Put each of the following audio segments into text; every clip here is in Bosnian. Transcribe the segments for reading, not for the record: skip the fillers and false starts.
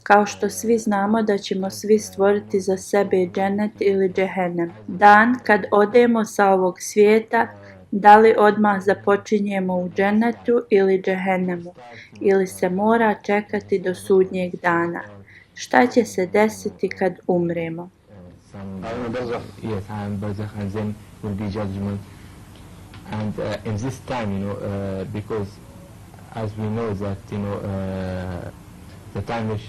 Kao što svi znamo da ćemo svi stvoriti za sebe džennet ili džehennem. Dan kad odemo sa ovog svijeta, da li odmah započinjemo u džennetu ili džehennemu, ili se mora čekati do sudnjeg dana. Šta će se desiti kad umremo? Yes, and barzakh, and then will be judgment. And in this time, because as we know that, the time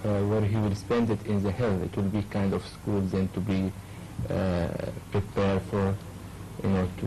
where he will spend it in the hell, it will be kind of school then to be prepared for, to...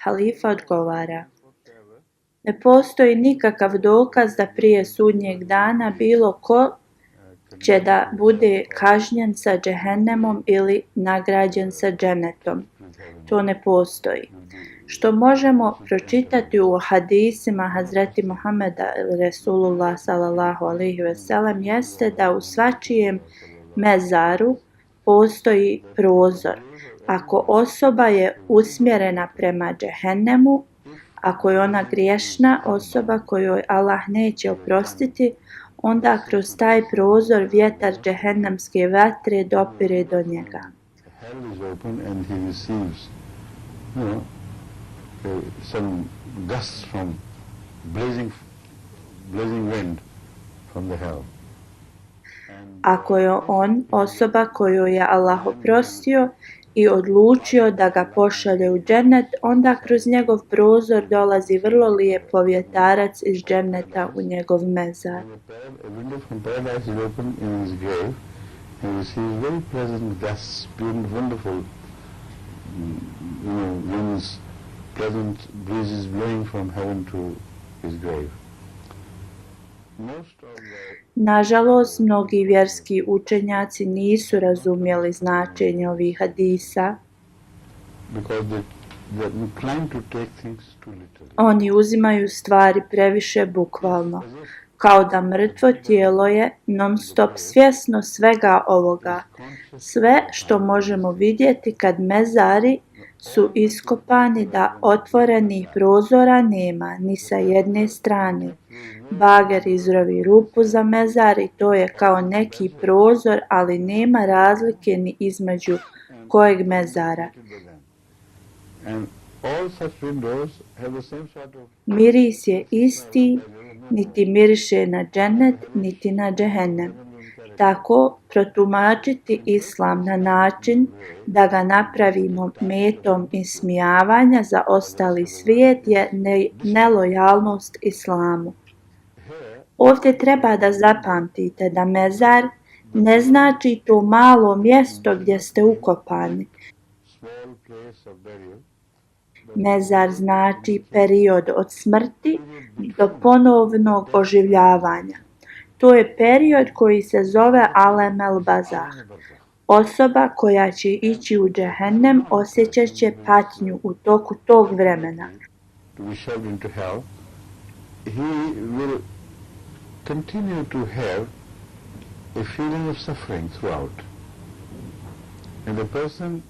Halifa odgovara: ne postoji nikakav dokaz da prije sudnjeg dana bilo ko će da bude kažnjen sa džehennemom ili nagrađen sa džennetom. To ne postoji. Što možemo pročitati u hadisima Hazreti Muhameda ili Resulullah sallallahu alejhi ve sellem jeste da u svačijem mezaru postoji prozor. Ako osoba je usmjerena prema džehennemu, ako je ona griješna osoba kojoj Allah neće oprostiti, onda kroz taj prozor vjetar džehennemske vatre dopire do njega. Some gusts from blazing wind from the hell. Ako je on osoba koju je Allah oprostio i odlučio da ga pošalje u džennet, onda kroz njegov prozor dolazi vrlo lijepo vjetarac iz dženneta u njegov mezar. A window from paradise is open in his grave, and he receives very pleasant gusts, wonderful, winds, pleasant breezes blowing from heaven to his grave. Nažalost, mnogi vjerski učenjaci nisu razumjeli značenje ovih hadisa. Oni uzimaju stvari previše bukvalno, kao da mrtvo tijelo je non stop svjesno svega ovoga. Sve što možemo vidjeti kad mezari su iskopani da otvorenih prozora nema ni sa jedne strane. Bager izrovi rupu za mezar i to je kao neki prozor, ali nema razlike ni između kojeg mezara. Miris je isti, niti miriše na džennet, niti na džehennem. Tako protumačiti islam na način da ga napravimo metom ismijavanja za ostali svijet je nelojalnost islamu. Ovdje treba da zapamtite da mezar ne znači to malo mjesto gdje ste ukopani. Mezar znači period od smrti do ponovnog oživljavanja. To je period koji se zove Alem el Bazah. Osoba koja će ići u džehennem osjećat će patnju u toku tog vremena. Continue to have a feeling of suffering throughout. And the person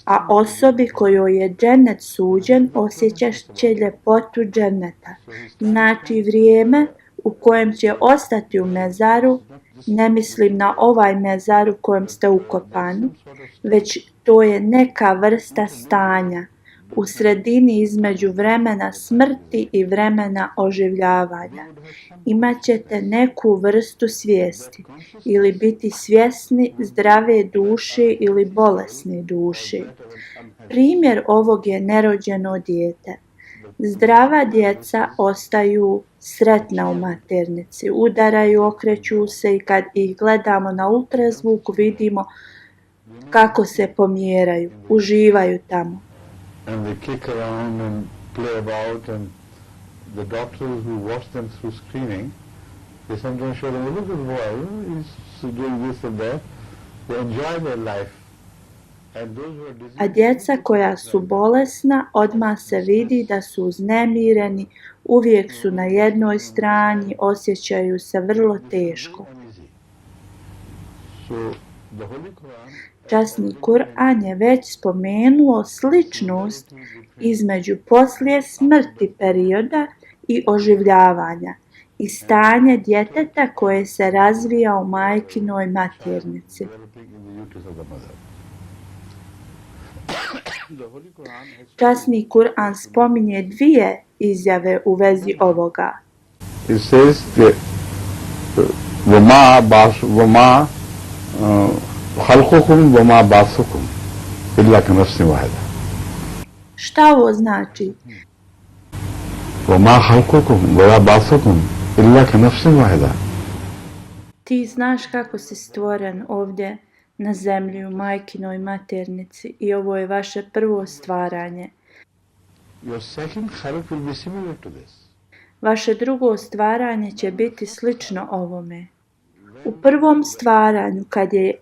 a osobi kojoj je džennet suđen osjećat će ljepotu dženneta. Znači vrijeme u kojem će ostati u mezaru, ne mislim na ovaj mezar u kojem ste ukopani, već to je neka vrsta stanja u sredini između vremena smrti i vremena oživljavanja. Imaćete neku vrstu svijesti ili biti svjesni zdrave duše ili bolesne duše. Primjer ovog je nerođeno dijete. Zdrava djeca ostaju sretna u maternici, udaraju, okreću se i kad ih gledamo na ultrazvuku vidimo kako se pomjeraju, uživaju tamo. And they kick around and play about, and the doctors who watch them through screening, they sometimes show them, look at the boy, he's doing this and that. They enjoy their life. A djeca koja su bolesna odmah se vidi da su uznemireni, uvijek su na jednoj strani, osjećaju se vrlo teško. Časni Kur'an je već spomenuo sličnost između poslije smrti perioda i oživljavanja i stanje djeteta koje se razvija u majkinoj maternici. Časni Kur'an spominje dvije izjave u vezi ovoga. It says that وَمَا خَلْقُكُمْ وَمَا بَعْثُكُمْ إِلَّا كَنَفْسٍ وَاحِدَةٍ. Šta ovo znači? وَمَا خَلْقُكُمْ وَمَا بَعْثُكُمْ إِلَّا كَنَفْسٍ وَاحِدَةٍ. Ti znaš kako si stvoren ovdje na zemlji u majkinoj maternici i ovo je vaše prvo stvaranje. Your second khalq will be similar to this. Vaše drugo stvaranje će biti slično ovome. U prvom stvaranju, kad je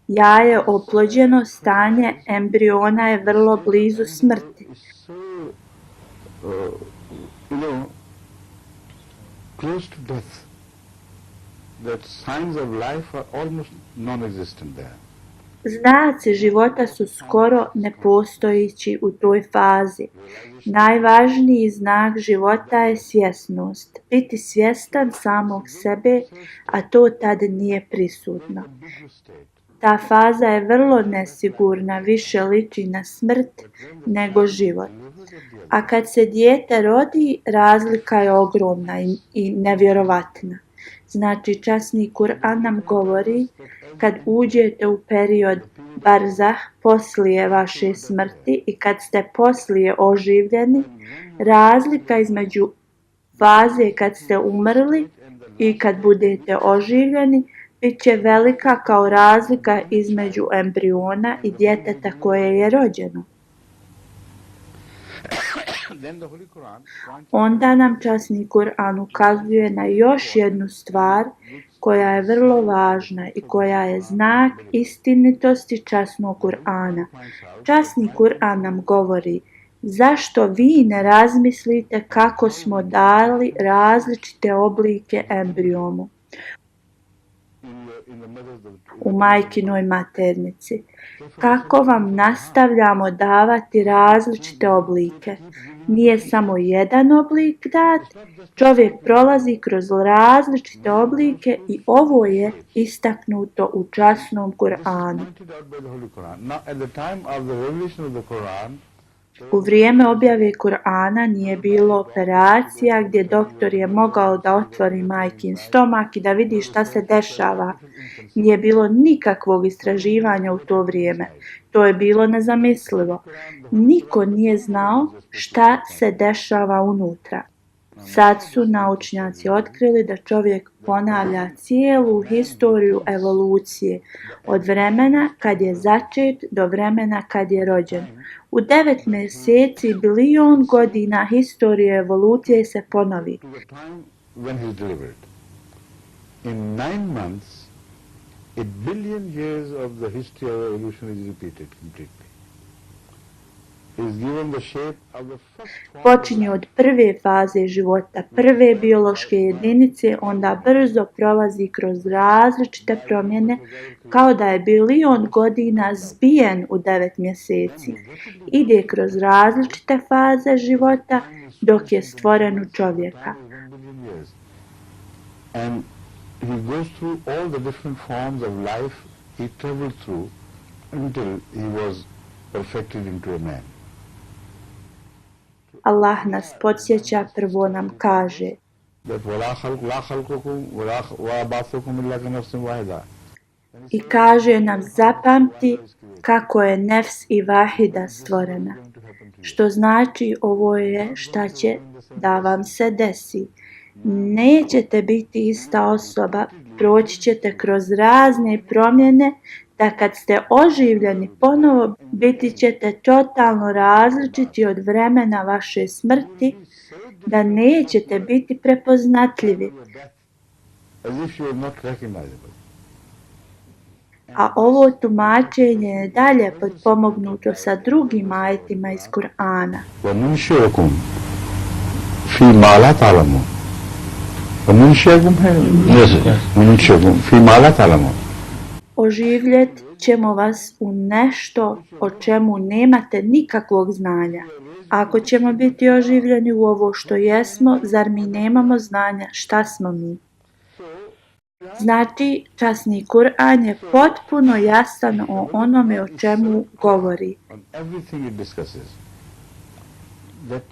jaje oplođeno, stanje embriona je vrlo blizu smrti. It's so, close to death that signs of life are almost non-existent there. Znaci života su skoro nepostojeći u toj fazi. Najvažniji znak života je svjesnost. Biti svjestan samog sebe, a to tad nije prisutno. Ta faza je vrlo nesigurna, više liči na smrt nego život. A kad se dijete rodi, razlika je ogromna i nevjerovatna. Znači, časni Kur'an nam govori, kad uđete u period barzah, poslije vaše smrti i kad ste poslije oživljeni, razlika između faze kad ste umrli i kad budete oživljeni bit će velika kao razlika između embriona i djeteta koje je rođeno. Onda nam časni Kur'an ukazuje na još jednu stvar koja je vrlo važna i koja je znak istinitosti časnog Kur'ana. Časni Kur'an nam govori: zašto vi ne razmislite kako smo dali različite oblike embrionu u majkinoj maternici? Kako vam nastavljamo davati različite oblike? Nije samo jedan oblik dat, čovjek prolazi kroz različite oblike i ovo je istaknuto u časnom Kur'anu. U vrijeme objave Kur'ana nije bilo operacija gdje doktor je mogao da otvori majkin stomak i da vidi šta se dešava. Nije bilo nikakvog istraživanja u to vrijeme. To je bilo nezamislivo. Niko nije znao šta se dešava unutra. Sad su naučnjaci otkrili da čovjek ponavlja cijelu historiju evolucije od vremena kad je začet do vremena kad je rođen. U 9 mjeseci 1 bilion godina historije evolucije se ponovi. In 9 months, 1 billion years of the history of evolution is repeated completely. Počinje od prve faze života, prve biološke jedinice, onda brzo prolazi kroz različite promjene, kao da je 1 bilion godina zbijen u 9 mjeseci. Ide kroz različite faze života dok je stvoren u čovjeka. And he goes through all the different forms of life he traveled through until he was perfected into a man. Allah nas podsjeća, prvo nam kaže: i kaže nam, zapamti kako je nefs i vahida stvorena. Što znači ovo je šta će da vam se desi. Nećete biti ista osoba, proći ćete kroz razne promjene, da kad ste oživljeni ponovo biti ćete totalno različiti od vremena vaše smrti, da nećete biti prepoznatljivi. A ovo tumačenje je dalje potpomognuto sa drugim ajetima iz Kur'ana. Oživjet ćemo vas u nešto o čemu nemate nikakvog znanja. Ako ćemo biti oživljeni u ovo što jesmo, zar mi nemamo znanja šta smo mi? Znači, časni Kur'an je potpuno jasan o onome o čemu govori. on everything it discusses. That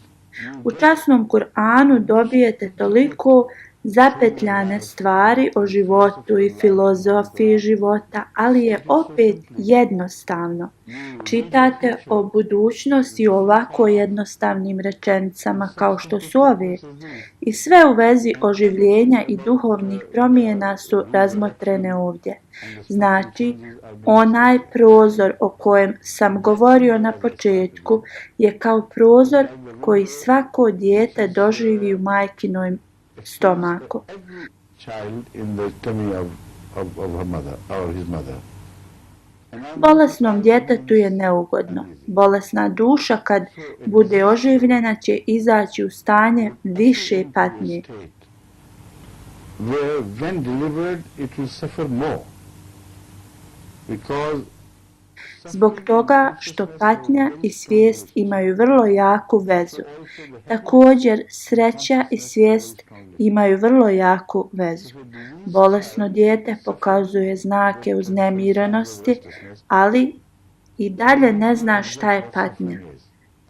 U časnom Kur'anu dobijete toliko zapetljane stvari o životu i filozofiji života, ali je opet jednostavno. Čitate o budućnosti ovako jednostavnim rečenicama kao što su ove i sve u vezi oživljenja i duhovnih promjena su razmotrene ovdje. Znači, onaj prozor o kojem sam govorio na početku je kao prozor koji svako dijete doživi u majkinom stomaku. every child in the tummy of her mother or his mother. Bolesnom djetetu je neugodno. Bolesna duša kad bude oživljena će izaći u stanje više patnje. Where when delivered it will suffer more. Because Zbog toga što patnja i svijest imaju vrlo jaku vezu. Također, sreća i svijest imaju vrlo jaku vezu. Bolesno dijete pokazuje znake uznemirenosti, ali i dalje ne zna šta je patnja.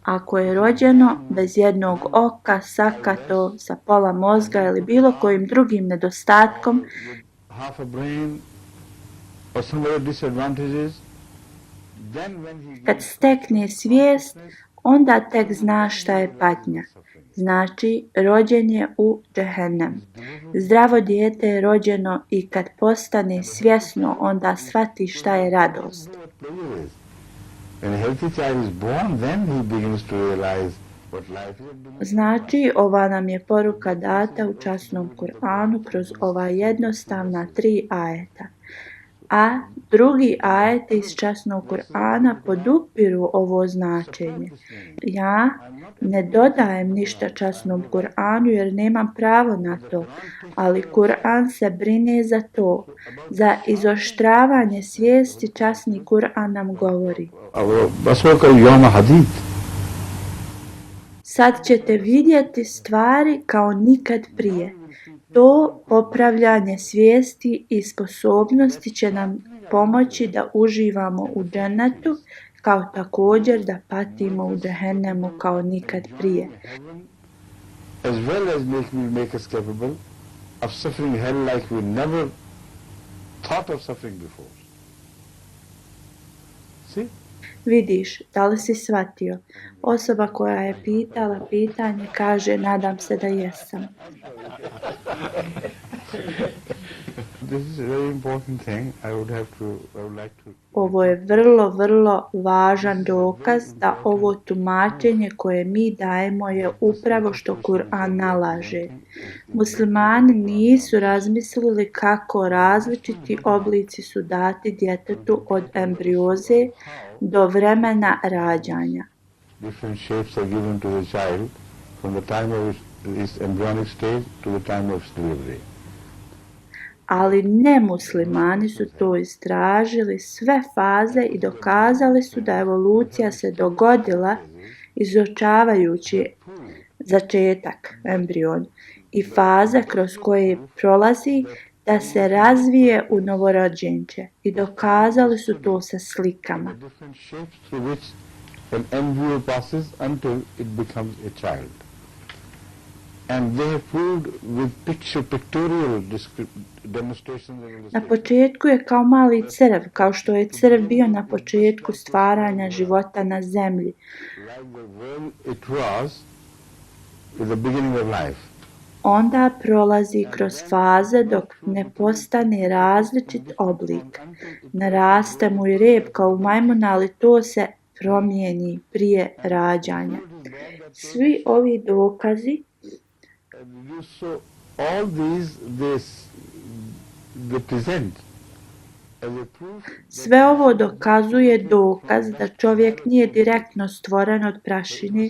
Ako je rođeno bez jednog oka, sakato, sa pola mozga ili bilo kojim drugim nedostatkom, half a brain or some other disadvantages, then when he kad stekne svijest, onda tek zna šta je patnja. Znači, rođen je u džehennem. Zdravo dijete je rođeno i kad postane svjesno, onda shvati šta je radost. pleasure is. When a healthy child is born, then he begins to realize what life is. Znači, ova nam je poruka data u časnom Kur'anu kroz ova jednostavna 3 ajeta. A drugi ajeti iz časnog Kur'ana podupiru ovo značenje. Ja ne dodajem ništa časnom Kur'anu jer nemam pravo na to, ali Kur'an se brine za to. Za izoštravanje svijesti časni Kur'an nam govori. Baswaka Yawma Hadid. Sad ćete vidjeti stvari kao nikad prije. To popravljanje svijesti i sposobnosti će nam pomoći da uživamo u džennetu, kao također da patimo u džehennemu kao nikad prije. As well as make us capable of suffering hell like we never thought of suffering before. See? Vidiš, da li si shvatio? Osoba koja je pitala pitanje kaže nadam se da jesam. This is a very important thing. I would like to. Ovo je vrlo, vrlo važan dokaz da ovo tumačenje koje mi dajemo je upravo što Kur'an nalaže. Muslimani nisu razmislili kako različiti oblici su dati djetetu od embrioze do vremena rađanja. Different shapes are given to the child from the time of its embryonic stage to the time of its delivery. Ali nemuslimani su to istražili sve faze i dokazali su da evolucija se dogodila izučavajući začetak, embrion, i faze kroz koje prolazi da se razvije u novorođenče i dokazali su to sa slikama. Different shapes through which an embryo passes until it becomes a child. And they have proved with pictorial demonstrations. Na početku je kao mali crv, kao što je crv bio na početku stvaranja života na zemlji. Like the world it was at the beginning of life. Onda prolazi kroz faze dok ne postane različit oblik. Naraste mu i rep kao u majmuna, ali to se promijeni prije rađanja. Svi ovi dokazi So all these they present as a proof. Sve ovo dokazuje dokaz da čovjek nije direktno stvoren od prašine,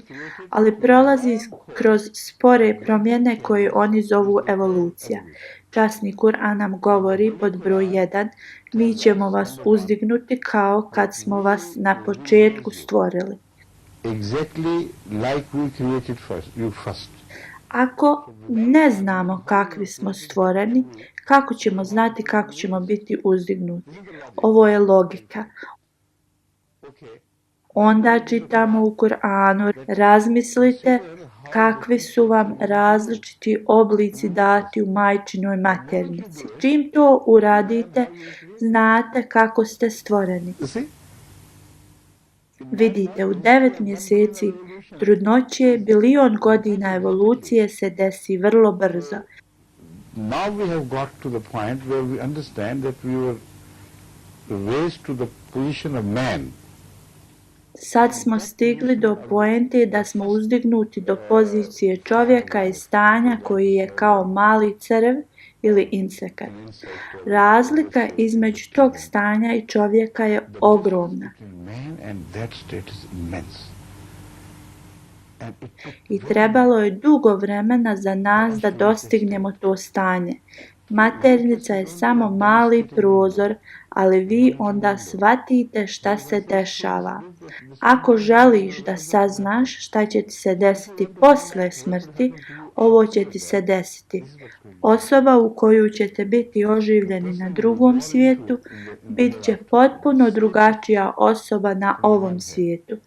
ali prolazi kroz spore promjene koje oni zovu evolucija. Časni Kur'an nam govori pod broj 1, mi ćemo vas uzdignuti kao kad smo vas na početku stvorili. exactly like we created you first. Ako ne znamo kakvi smo stvoreni, kako ćemo znati kako ćemo biti uzdignuti? Ovo je logika. Onda čitamo u Kur'anu, razmislite kakvi su vam različiti oblici dati u majčinoj maternici. Čim to uradite, znate kako ste stvoreni. Vidite, u 9 mjeseci trudnoće, bilion godina evolucije se desi vrlo brzo. Now we have got to the point where we understand that we were raised to the position of man. Sad smo stigli do poente da smo uzdignuti do pozicije čovjeka i stanja koji je kao mali crv ili insekat. Razlika između tog stanja i čovjeka je ogromna. I trebalo je dugo vremena za nas da dostignemo to stanje. Maternica je samo mali prozor, ali vi onda shvatite šta se dešava. Ako želiš da saznaš šta će ti se desiti posle smrti, ovo će ti se desiti. Osoba u koju ćete biti oživljeni na drugom svijetu, bit će potpuno drugačija osoba na ovom svijetu.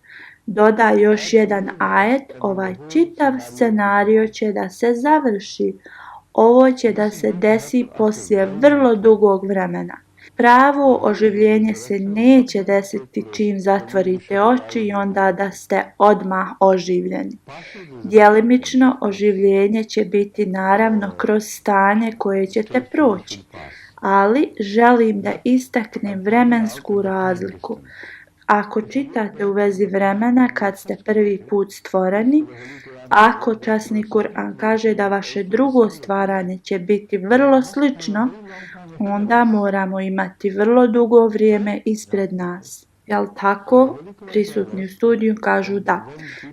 Doda još jedan ajet, ovaj čitav scenario će da se završi. Ovo će da se desi poslije vrlo dugog vremena. Pravo oživljenje se neće desiti čim zatvorite oči i onda da ste odmah oživljeni. Djelimično oživljenje će biti naravno kroz stanje koje ćete proći, ali želim da istaknem vremensku razliku. Ako čitate u vezi vremena kad ste prvi put stvoreni, ako časni Kur'an kaže da vaše drugo stvaranje će biti vrlo slično, onda moramo imati vrlo dugo vrijeme ispred nas. Jel tako? Prisutni u studiju kažu da.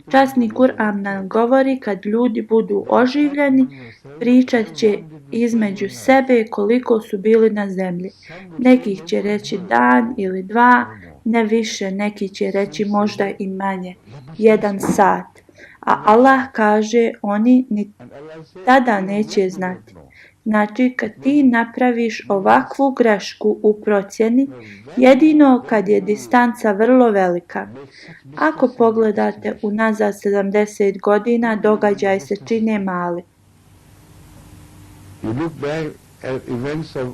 Časni Kur'an nam govori kad ljudi budu oživljeni, pričat će između sebe koliko su bili na zemlji. Nekih će reći dan ili dva, ne više, neki će reći možda i manje, 1 sat. A Allah kaže oni ni tada neće znati. Znači kad ti napraviš ovakvu grešku u procjeni, jedino kad je distanca vrlo velika. Ako pogledate unazad 70 godina, događaj se čine mali. You look back at events of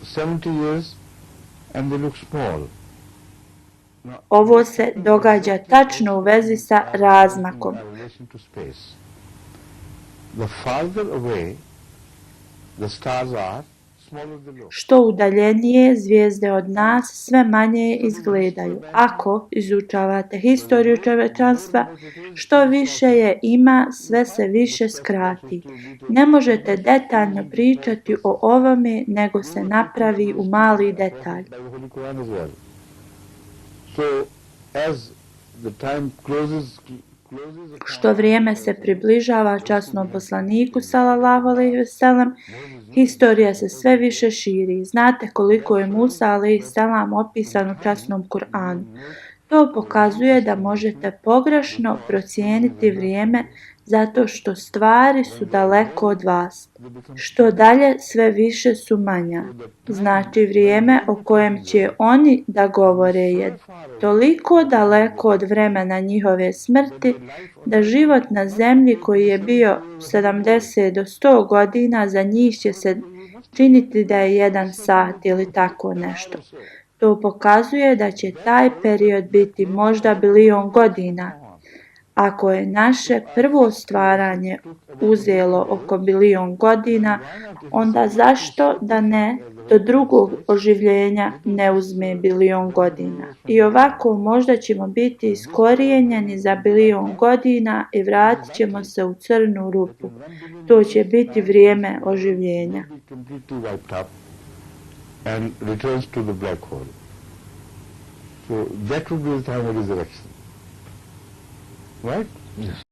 70 years and they look small. Ovo se događa tačno u vezi sa razmakom. Što udaljenije zvijezde od nas, sve manje izgledaju. Ako izučavate historiju čovječanstva, što više je ima, sve se više skrati. Ne možete detaljno pričati o ovome, nego se napravi u mali detalj. Što vrijeme se približava časnom poslaniku sallallahu alejhi ve sellem, historija se sve više širi. Znate koliko je Musa alejhi selam opisan u časnom Kur'anu. To pokazuje da možete pogrešno procijeniti vrijeme zato što stvari su daleko od vas. Što dalje, sve više su manja. Znači vrijeme o kojem će oni da govore je toliko daleko od vremena njihove smrti da život na zemlji koji je bio 70 do 100 godina za njih će se činiti da je 1 sat ili tako nešto. To pokazuje da će taj period biti možda bilion godina. Ako je naše prvo stvaranje uzelo oko bilion godina, onda zašto da ne do drugog oživljenja ne uzme bilion godina? I ovako možda ćemo biti iskorijenjeni za bilion godina i vratit ćemo se u crnu rupu. To će biti vrijeme oživljenja. And returns to the black hole. So that would be the time of resurrection. Right? Yes.